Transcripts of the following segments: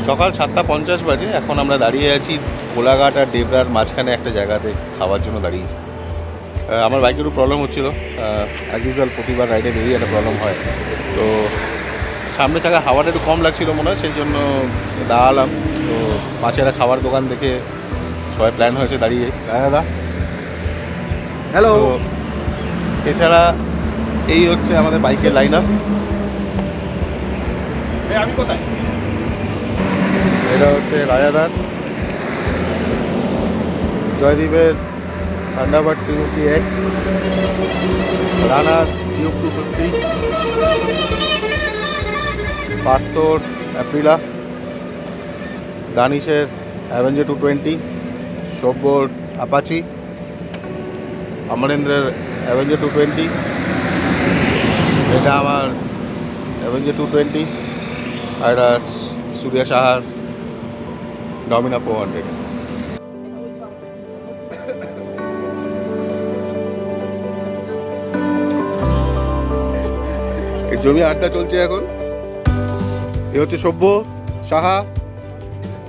সকাল 7:50 বাজে। এখন আমরা দাঁড়িয়ে আছি কোলাঘাট আর ডেবরার মাঝখানে একটা জায়গাতে খাওয়ার জন্য দাঁড়িয়েছি। আমার বাইকের একটু প্রবলেম হচ্ছিলো, অ্যাজ ইউজুয়াল প্রতিবার রাইডে বেরিয়ে একটা প্রবলেম হয়। তো সামনে থাকা হাওয়াটা একটু কম লাগছিলো মনে হয়, সেই জন্য দাঁড়ালাম। তো পাশে একটা খাবার দোকান দেখে সবাই প্ল্যান হয়েছে দাঁড়িয়ে। দাদা হ্যালো। এছাড়া এই হচ্ছে আমাদের বাইকের লাইন আপ। আমি কোথায়? এটা হচ্ছে রাজাদার, জয়দীপের থান্ডারবার্ড 250X, রানার Duke 250, পার্থর Aprilia, দানিশের Avenger 220, সব্যর Apache, অমরেন্দ্রের Avenger 220, এটা আমার অ্যাভেঞ্জার 220, আর এটা সূর্যা সাহার ডমিনা 400। এই জমি আড্ডা চলছে এখন। এ হচ্ছে সভ্য, সাহা,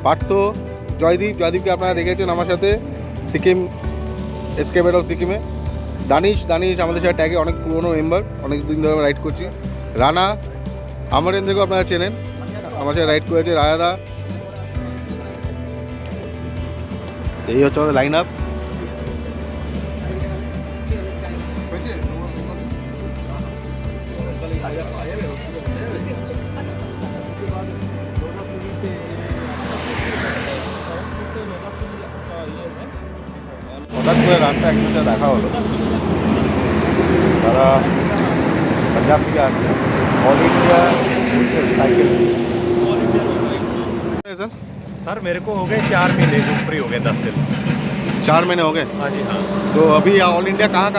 পার্থ, জয়দীপকে আপনারা দেখেছেন আমার সাথে সিকিম এসকেপ অফ সিকিমে। দানিশ আমাদের সাথে ট্যাগে অনেক পুরনো মেম্বার, অনেক দিন ধরে আমরা রাইড করছি। রানা, অমরেন্দ্রকেও আপনারা চেনেন, আমার সাথে রাইড করেছে। রায়াদা। এই হচ্ছে আমাদের লাইন আপ। হঠাৎ করে রাস্তা একজন সাথে দেখা হলো, তারা पंजाब থেকে আসছে, ऑल इंडिया साइकिल। सर मेरे को हो गए 4 महीने के ऊपर ही हो गए, 10 दिन। 4 महीने हो गए? हाँ जी हाँ। तो अभी ऑल इंडिया कहाँ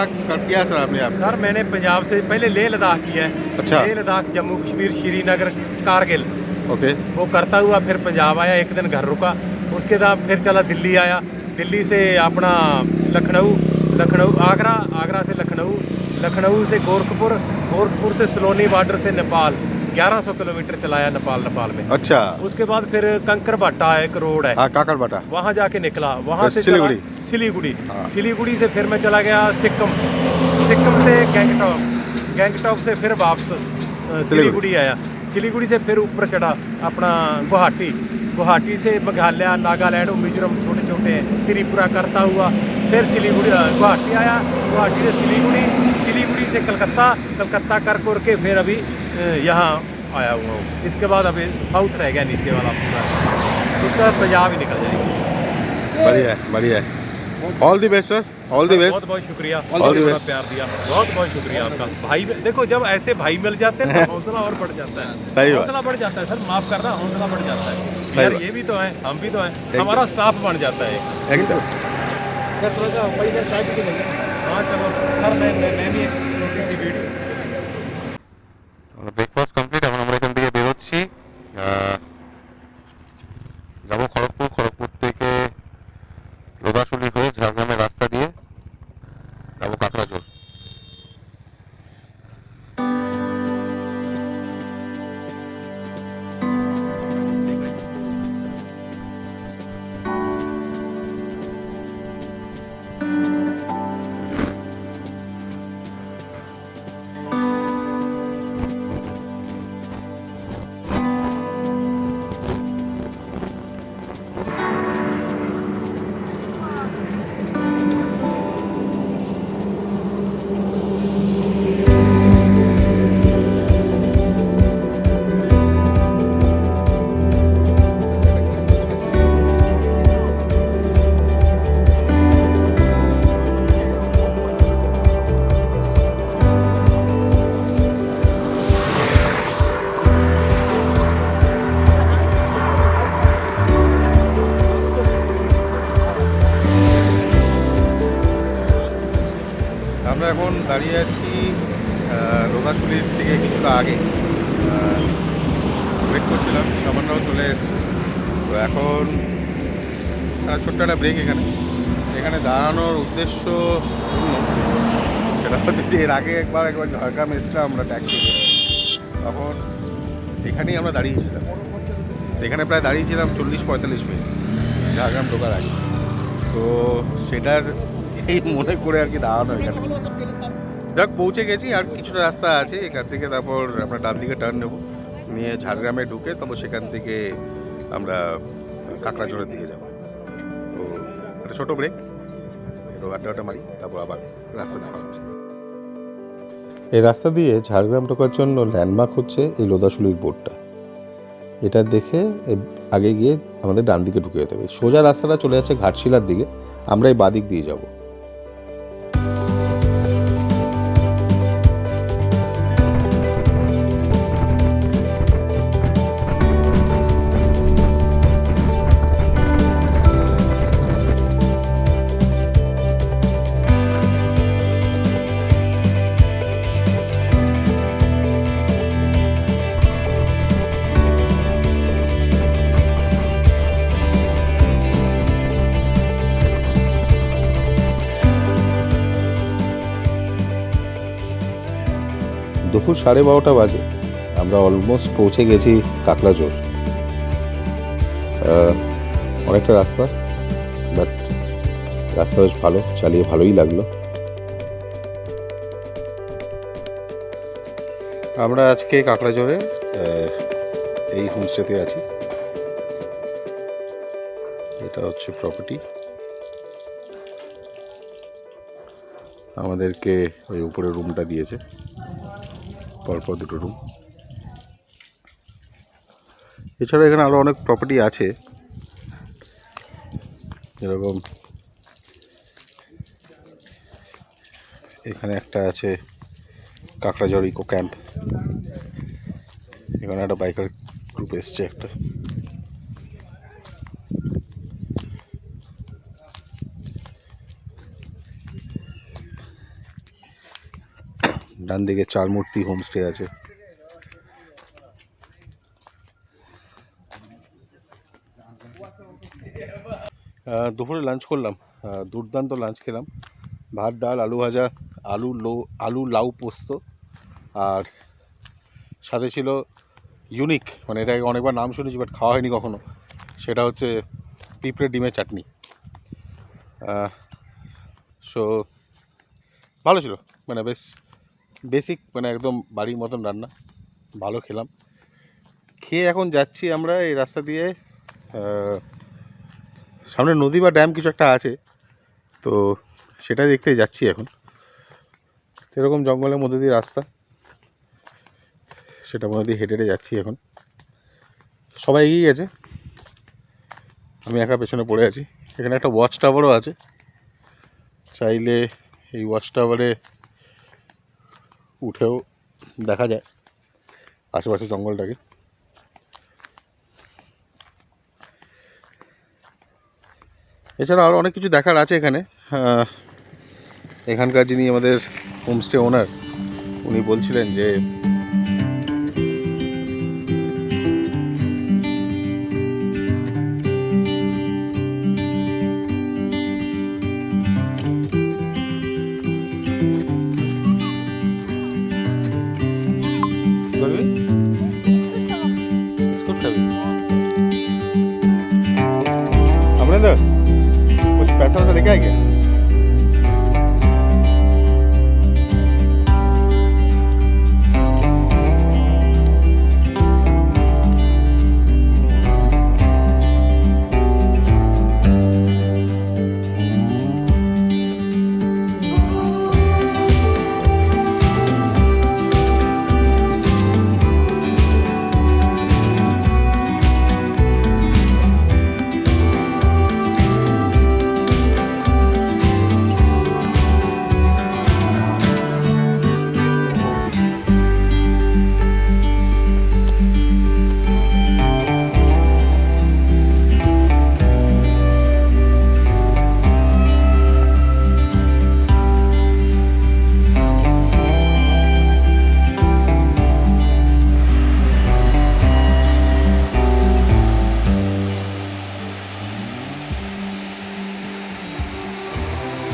किया है सर आपने? आप सर मैंने पंजाब से पहले लेह लद्दाख किया है। अच्छा। लेह लद्दाख, जम्मू कश्मीर, श्रीनगर, कारगिल, ओके। वो करता हुआ फिर पंजाब आया, एक दिन घर रुका, उसके बाद फिर चला दिल्ली आया, दिल्ली से अपना लखनऊ, आगरा से लखनऊ से गोरखपुर से सलोनी बॉर्डर से नेपाल 1100 किलोमीटर चलाया नेपाल में। अच्छा। उसके बाद फिर कंकरबाटा एक रोड है, हाँ काकरबाटा, वहाँ जाके निकला, वहाँ से सिलीगुड़ी। हाँ। सिलीगुड़ी से फिर मैं चला गया सिक्किम से गैंगटॉक से फिर वापस सिलीगुड़ी आया। सिलीगुड़ी से फिर ऊपर चढ़ा अपना गुवाहाटी से मेघालय, नागालैंड, मिजोरम छोटे छोटे त्रिपुरा करता हुआ फिर गुवाहाटी आया, गुवाहाटी से सिलीगुड़ी से कलकत्ता कर के फिर अभी यहाँ आया हुआ हूँ। इसके बाद अभी साउथ रह गया नीचे वाला पूरा, उसका पंजाब ही निकल जाएगा। बढ़िया है। All the best sir, all the best. बहुत शुक्रिया, प्यार दिया, बहुत शुक्रिया आपका। भाई देखो जब ऐसे भाई मिल जाते हैं तो हौसला और बढ़ जाता है। सही बात। हौसला बढ़ जाता है सर, माफ करना, हौसला बढ़ जाता है यार। ये भी तो है, हम भी तो हैं, हमारा स्टाफ बन जाता है एकदम। हाँ चलो सर, मैं भी एक छोटी सी वीडियो। Breakfast complete. এখন আমরা এখান থেকে বেরোচ্ছি, যাবো খড়গপুর থেকে লোধাশুলি হয়ে ঝাড়গ্রামের রাস্তা দিয়ে যাবো কাকড়াঝোড়। এখন দাঁড়িয়ে আছি লোকাচুলির থেকে কিছুটা আগে, ওয়েট করছিলাম, সামান্যও চলে এসেছি। তো এখন ছোট্ট একটা ব্রেক এখানে দাঁড়ানোর উদ্দেশ্য অন্য। সেটা হচ্ছে যে এর আগে একবার ঝাড়গ্রাম এসেছিলাম আমরা ট্যাক্সি, তখন এখানেই আমরা দাঁড়িয়েছিলাম। এখানে প্রায় দাঁড়িয়েছিলাম 40-45 মিনিট ঝাড়গ্রাম ঢোকার আগে। তো সেটার এই মনে করে আর কি দাঁড়ানো এখানে। যাক, পৌঁছে গেছি, আর কিছুটা রাস্তা আছে এখান থেকে। তারপর আমরা ডান দিকে টার্ন নেব, নিয়ে ঝাড়গ্রামে ঢুকে তারপর সেখান থেকে আমরা কাকড়াঝোড়ের দিকে যাব। তো একটা ছোটো ব্রেক, একটু আড্ডা মারি, তারপর আবার রাস্তা দেখা হচ্ছে। এই রাস্তা দিয়ে ঝাড়গ্রাম ঢোকার জন্য ল্যান্ডমার্ক হচ্ছে এই লোদাশুলির বোর্ডটা। এটা দেখে আগে গিয়ে আমাদের ডান দিকে ঢুকে যেতে হবে। সোজা রাস্তাটা চলে যাচ্ছে ঘাটশিলার দিকে, আমরা এই বাদিক দিয়ে যাব। দুপুর 12:30 বাজে, আমরা অলমোস্ট পৌঁছে গেছি কাকড়াঝোড়। অনেকটা রাস্তা, বাট রাস্তা বেশ ভালো, চালিয়ে ভালোই লাগলো। আমরা আজকে কাকড়াঝোড়ে এই হোমস্টেতে আছি। এটা হচ্ছে প্রপার্টি। আমাদেরকে ওই উপরে রুমটা দিয়েছে, পরপর দুটো রুম। এছাড়া এখানে আরও অনেক প্রপার্টি আছে, যেরকম এখানে একটা আছে কাকড়াঝোড় ইকো ক্যাম্প। এখানে একটা বাইকার গ্রুপ এসছে একটা। ডান দিকে চারমূর্তি হোমস্টে আছে। দুপুরে লাঞ্চ করলাম, দুর্দান্ত লাঞ্চ খেলাম। ভাত, ডাল, আলু ভাজা, আলু লাউ পোস্ত, আর সাথে ছিল ইউনিক, মানে এটাকে অনেকবার নাম শুনেছি বাট খাওয়া হয়নি কখনো, সেটা হচ্ছে পিঁপড়ে ডিমের চাটনি। সো ভালো ছিল, মানে বেশ বেসিক, মানে একদম বাড়ির মতন রান্না, ভালো খেলাম। খেয়ে এখন যাচ্ছি আমরা এই রাস্তা দিয়ে, সামনে নদী বা ড্যাম কিছু একটা আছে, তো সেটা দেখতে যাচ্ছি এখন। এরকম জঙ্গলের মধ্যে দিয়ে রাস্তা, সেটা মধ্যে দিয়ে হেঁটে হেঁটে যাচ্ছি এখন। সবাই এগিয়ে গেছে, আমি একা পেছনে পড়ে আছি। এখানে একটা ওয়াচ টাওয়ারও আছে, চাইলে এই ওয়াচ টাওয়ারে উঠেও দেখা যায় আশেপাশে জঙ্গলটাকে। এছাড়া আরও অনেক কিছু দেখার আছে এখানে। এখানকার যিনি আমাদের হোমস্টে ওনার, উনি বলছিলেন যে अमरिंदर कुछ पैसा वैसा लेके आए क्या?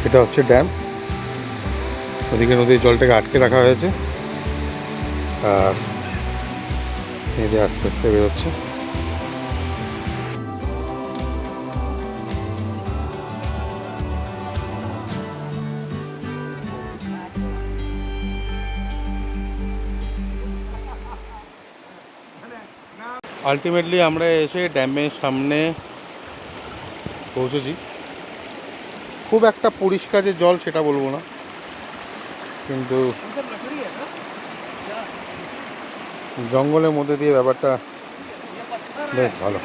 এটা হচ্ছে ড্যাম, ওদিকে নদীর জলটাকে আটকে রাখা হয়েছে আর এদিকে আস্তে আস্তে বেরোচ্ছে। আলটিমেটলি আমরা এসে ড্যামের সামনে পৌঁছেছি। খুব একটা পরিষ্কার যে জল সেটা বলবো না, কিন্তু জঙ্গলের মধ্যে দিয়ে ব্যাপারটা বেশ ভালো।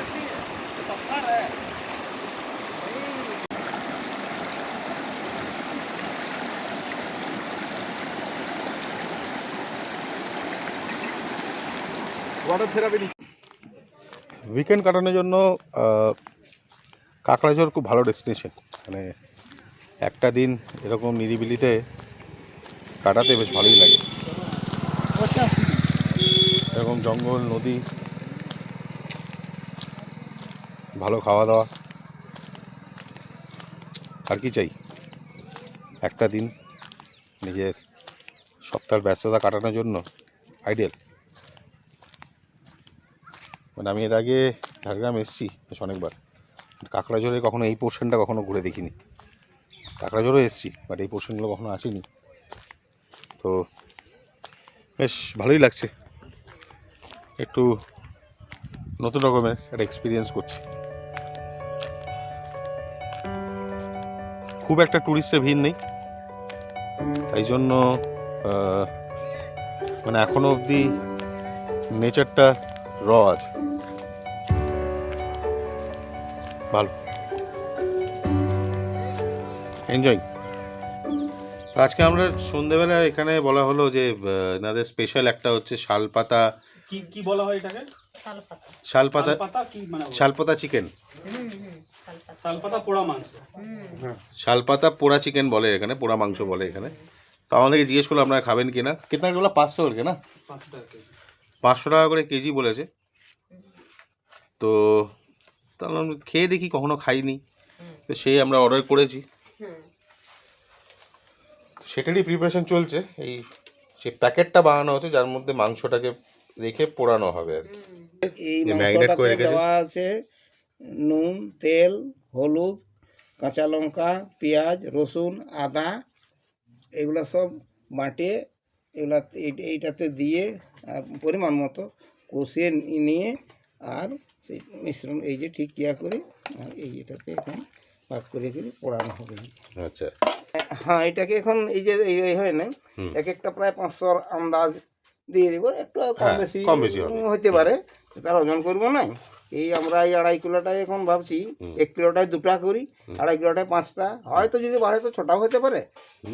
উইকেন্ড কাটানোর জন্য কাকড়াঝোড় খুব ভালো ডেস্টিনেশন। মানে একটা দিন এরকম নিরিবিলিতে কাটাতে বেশ ভালোই লাগে। এরকম জঙ্গল, নদী, ভালো খাওয়া দাওয়া, আর কি চাই? একটা দিন নিজের সপ্তাহের ব্যস্ততা কাটানোর জন্য আইডিয়াল। মানে আমি এর আগে ঝাড়গ্রাম এসেছি বেশ অনেকবার, কাকড়াঝোড়ে কখনো এই পোর্শনটা কখনো ঘুরে দেখিনি। কাকড়াঝোড়ও এসেছি, বাট এই পোর্শনগুলো কখনো আসিনি। তো বেশ ভালোই লাগছে, একটু নতুন রকমের একটা এক্সপিরিয়েন্স করছি। খুব একটা ট্যুরিস্টের ভিড় নেই, তাই জন্য মানে এখনো অবধি নেচারটা র আছে, ভালো এনজয়। আজকে আমরা সন্ধ্যেবেলা এখানে বলা হলো যে এনাদের স্পেশাল একটা হচ্ছে শালপাতা, কি বলা হয় এটাকে? শালপাতা কি মানে শালপাতা চিকেন, শালপাতা পোড়া মাংস। শালপাতা পোড়া চিকেন বলে এখানে, পোড়া মাংস বলে এখানে। তো আমাদেরকে জিজ্ঞেস করলো আপনারা খাবেন কিনা। কেতনা বলা 500 করে না, 500 টাকা করে কেজি বলেছে। তো তাহলে আমরা খেয়ে দেখি, কখনো খাইনি, তো সেই আমরা অর্ডার করেছি। সেটারই প্রিপারেশন চলছে। এই সে প্যাকেটটা বানানো হচ্ছে যার মধ্যে মাংসটাকে রেখে পোড়ানো হবে আর কি। এই ম্যারিনেট করে মাংসটাতে রেখেছে। দেওয়া আছে নুন, তেল, হলুদ, কাঁচা লঙ্কা, পেঁয়াজ, রসুন, আদা, এগুলো সব বাটিয়ে এগুলা এইটাতে দিয়ে আর পরিমাণ মতো কষিয়ে নিয়ে আর সেই মিশ্রণ এই যে ঠিক ইয়া করে আর এইটাতে এখন ভাগ করে করে পোড়ানো হবে। আচ্ছা, হ্যাঁ, এটাকে এখন এই যে এই হয় না, এক একটা প্রায় 500 আন্দাজ দিয়ে দিব, একটু হ্যাঁ, কম বেশি হবে। হইতে পারে, তার ওজন করবো না। এই আমরা এই 2.5 কিলোটায় এখন ভাবছি 1 কিলোটায় 2টা করি, 2.5 কিলোটায় 5টা, হয়তো যদি বাড়ে তো ছোটাও হতে পারে,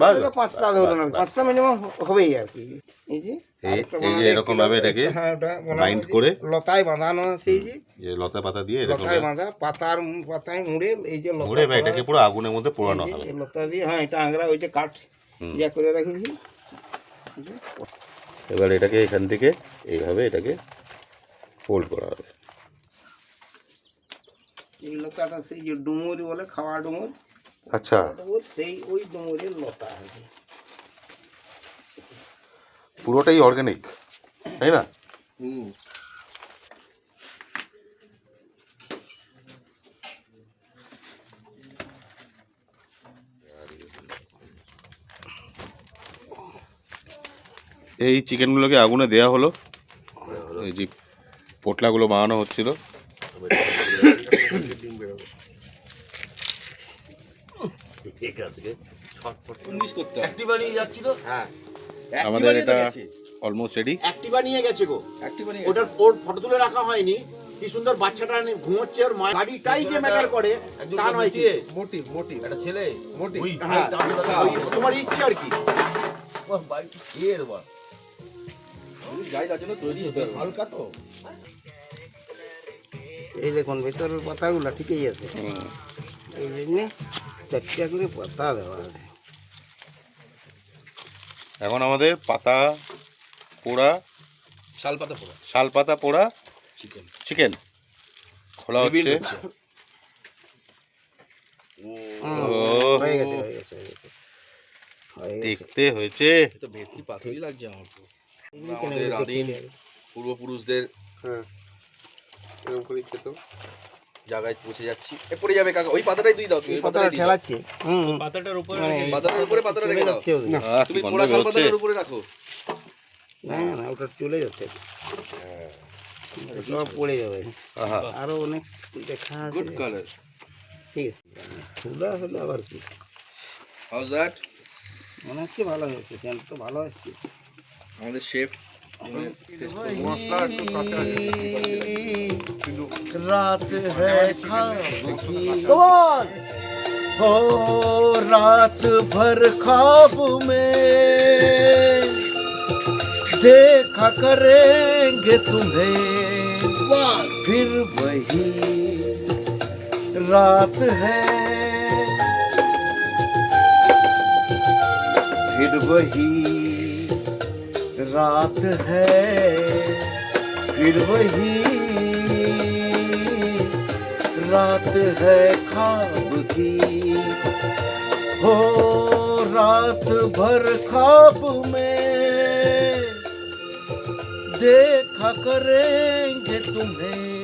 বাস, 5টা ধরুন, 5টা মিনিমাম হবেই আর কি। এই যে এই যে এরকম ভাবে এটাকে হ্যাঁ, ওটা বাইন্ড করে লতায় বাঁধানো আছে, এই যে লতা পাতা দিয়ে এরকম লতায় বাঁধা, পাতায় মুড়ে এই যে মুড়ে লতা এটাকে পুরো আগুনের মধ্যে পোড়ানো হবে। এই লতা দিয়ে, হ্যাঁ, এটা আংরা ওই যে কাঠ ইয়া করে রাখেছি। এবার এটাকে এখান থেকে এইভাবে এটাকে ফোল্ড করা হবে। এই লতাটা সেই যে ডুমুর বলে, খাওয়া ডুমুর, আচ্ছা, সেই ওই ডুমুরের লতা আছে। পুরোটাই অর্গানিক, তাই না? এই চিকেনগুলোকে আগুনে দেয়া হলো, এই যে পোটলাগুলো বানানো হচ্ছিল। আমাদের এটা অলমোস্ট রেডি। অ্যাক্টিভা নিয়ে গেছে গো, ওটার ওর ফটো তুলে রাখা হয়নি। কি সুন্দর বাচ্চাটা ঘুমোচ্ছে, ওর মা গাড়িটাই যে ম্যাটার করে তা নয় কি, মোটিভ একটা ছেলে মোটিভ, হ্যাঁ, ওই তোমার ইচ্ছে আর কি। হালকা তো এই দেখুন ভেতরের পাতাগুলো ঠিকই আছে, এই জন্যে 4টা করে পাতা দেওয়া আছে। এখন আমাদের পাতা পোড়া, শালপাতা পোড়া চিকেন খোলা হচ্ছে। হয়ে গেছে, হয়ে গেছে, হয়ে গেছে। হয়ে গেছে। দেখতে হয়েছে। তো ভেটকি পাথরই লাগছে আমার তো। আমাদের আদিম পূর্বপুরুষদের হ্যাঁ এরকম করে খেত। জায়গায় পৌঁছে যাচ্ছি। এ পড়ে যাবে কাকা, ওই পাতাটাই তুই দাও, তুমি ওই পাতাটা পাতাটাই দিয়ে দাও। ঠেলাচ্ছে পাতাটার উপরে মানে পাতাটার উপরে পাতাটা চলে রেখে দাও। যাচ্ছে ওদের। তুমি কি গন্ধ পোড়া শাল বেরোচ্ছে। পাতাটার উপরে রাখো। না না ওটা চলে যাচ্ছে, সব পড়ে যাবে। আহা আরো অনেক দেখা আছে, গুড কালার। ঠিক আছে। খোলা হলে আবার কি, হাউজ দ্যাট? মনে হচ্ছে ভালো হয়েছে, সেন্ট তো ভালো আসছে। আমাদের শেফ रात है ख्वाब की हो, रात भर ख्वाब में देखा करेंगे तुम्हें, फिर वही रात है, फिर वही रात है, फिर वही रात है ख्वाब की हो, रात भर ख्वाब में देखा करेंगे तुम्हें,